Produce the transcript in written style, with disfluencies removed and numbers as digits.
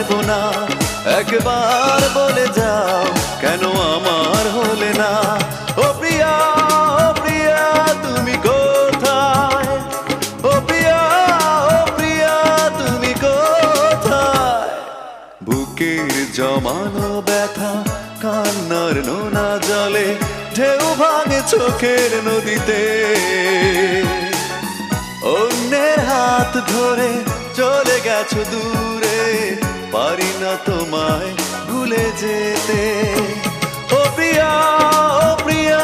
পারবো না। একবার বলে যাও কেন আমার হলে না। ও প্রিয়া, ও প্রিয়া তুমি কোথায়? ও প্রিয়া, ও প্রিয়া তুমি কোথায়? বুকের জমানো ব্যথা কান্নার নোনা জলে ঢেউ ভাঙে চোখের নদীতে। অন্যের হাত ধরে চলে গেছো দূরে, পারি না তোমায় ভুলে যেতে। ও প্রিয়া, ও প্রিয়া